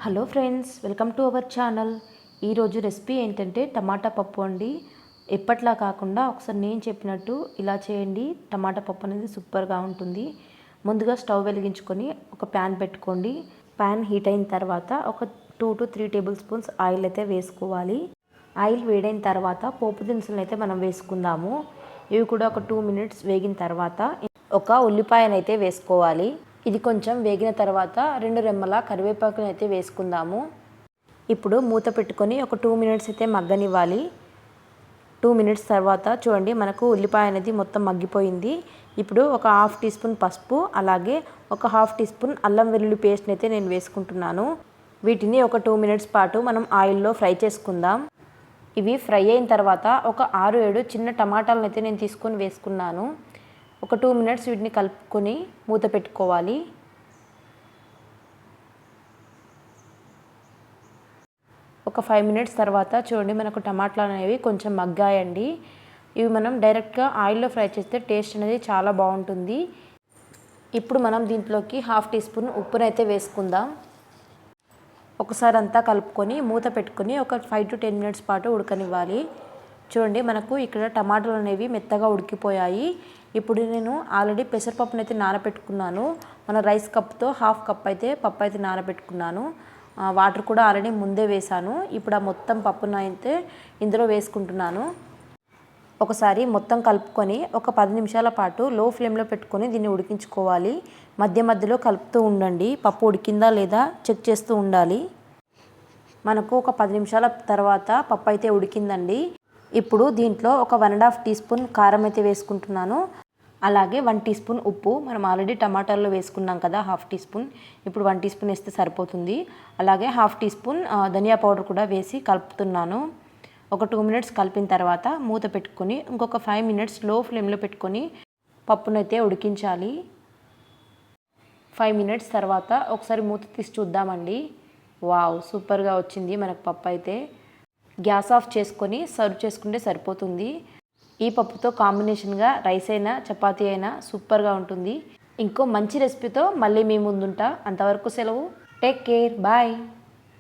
Hello friends, welcome to our channel. ఈరోజు recipe ఏంటంటే టమాటా పప్పు అండి. ఎప్పట్లా కాకుండా ఒకసారి నేను చెప్పినట్టు ఇలా చేయండి. టమాటా పప్పు అనేది సూపర్గా ఉంటుంది. ముందుగా స్టవ్ వెలిగించుకొని ఒక ప్యాన్ పెట్టుకోండి. ప్యాన్ హీట్ అయిన తర్వాత ఒక 2 to 3 టేబుల్ స్పూన్స్ ఆయిల్ అయితే వేసుకోవాలి. ఆయిల్ వేడైన తర్వాత పోపు దినుసులను అయితే మనం వేసుకుందాము. ఇవి కూడా ఒక 2 minutes వేగిన తర్వాత ఒక ఉల్లిపాయనైతే వేసుకోవాలి. ఇది కొంచెం వేగిన తర్వాత 2 రెమ్మల కరివేపాకుని అయితే వేసుకుందాము. ఇప్పుడు మూత పెట్టుకొని ఒక 2 minutes అయితే మగ్గనివ్వాలి. 2 minutes తర్వాత చూడండి, మనకు ఉల్లిపాయ అనేది మొత్తం మగ్గిపోయింది. ఇప్పుడు ఒక 1/2 టీ స్పూన్ పసుపు, అలాగే ఒక 1/2 టీ స్పూన్ అల్లం వెల్లుల్లి పేస్ట్ని అయితే నేను వేసుకుంటున్నాను. వీటిని ఒక 2 minutes పాటు మనం ఆయిల్లో ఫ్రై చేసుకుందాం. ఇవి ఫ్రై అయిన తర్వాత ఒక 6-7 చిన్న టమాటాలను అయితే నేను తీసుకొని వేసుకున్నాను. ఒక 2 minutes వీటిని కలుపుకొని మూత పెట్టుకోవాలి. ఒక 5 minutes తర్వాత చూడండి, మనకు టమాటాలు అనేవి కొంచెం మగ్గాయండి. ఇవి మనం డైరెక్ట్గా ఆయిల్లో ఫ్రై చేస్తే టేస్ట్ అనేది చాలా బాగుంటుంది. ఇప్పుడు మనం దీంట్లోకి 1/2 టీ స్పూన్ ఉప్పునైతే వేసుకుందాం. ఒకసారి అంతా కలుపుకొని మూత పెట్టుకొని ఒక 5 to 10 minutes పాటు ఉడకనివ్వాలి. చూడండి, మనకు ఇక్కడ టమాటాలు అనేవి మెత్తగా ఉడికిపోయాయి. ఇప్పుడు నేను ఆల్రెడీ పెసరపప్పును అయితే నానబెట్టుకున్నాను. మన రైస్ కప్తో 1/2 కప్ అయితే పప్పు అయితే నానబెట్టుకున్నాను. వాటర్ కూడా ఆల్రెడీ ముందే వేసాను. ఇప్పుడు ఆ మొత్తం పప్పును అయితే ఇందులో వేసుకుంటున్నాను. ఒకసారి మొత్తం కలుపుకొని ఒక 10 నిమిషాల పాటు లో ఫ్లేమ్లో పెట్టుకొని దీన్ని ఉడికించుకోవాలి. మధ్య మధ్యలో కలుపుతూ ఉండండి. పప్పు ఉడికిందా లేదా చెక్ చేస్తూ ఉండాలి. మనకు ఒక 10 నిమిషాల తర్వాత పప్పు అయితే ఉడికిందండి. ఇప్పుడు దీంట్లో ఒక 1.5 టీ స్పూన్ కారం అయితే వేసుకుంటున్నాను. అలాగే 1 టీ స్పూన్ ఉప్పు. మనం ఆల్రెడీ టమాటాల్లో వేసుకున్నాం కదా, 1/2 టీ స్పూన్. ఇప్పుడు 1 టీ స్పూన్ వేస్తే సరిపోతుంది. అలాగే 1/2 టీ స్పూన్ ధనియా పౌడర్ కూడా వేసి కలుపుతున్నాను. ఒక 2 minutes కలిపిన తర్వాత మూత పెట్టుకొని ఇంకొక 5 minutes లో ఫ్లేమ్లో పెట్టుకొని పప్పునైతే ఉడికించాలి. 5 minutes తర్వాత ఒకసారి మూత తీసి చూద్దామండి. వావ్, సూపర్గా వచ్చింది మనకు పప్పు అయితే. గ్యాస్ ఆఫ్ చేసుకొని సర్వ్ చేసుకుంటే సరిపోతుంది. ఈ పప్పుతో కాంబినేషన్గా రైస్ అయినా చపాతీ అయినా సూపర్గా ఉంటుంది. ఇంకో మంచి రెసిపీతో మళ్ళీ మీ ముందుంటా. అంతవరకు సెలవు. Take care, bye.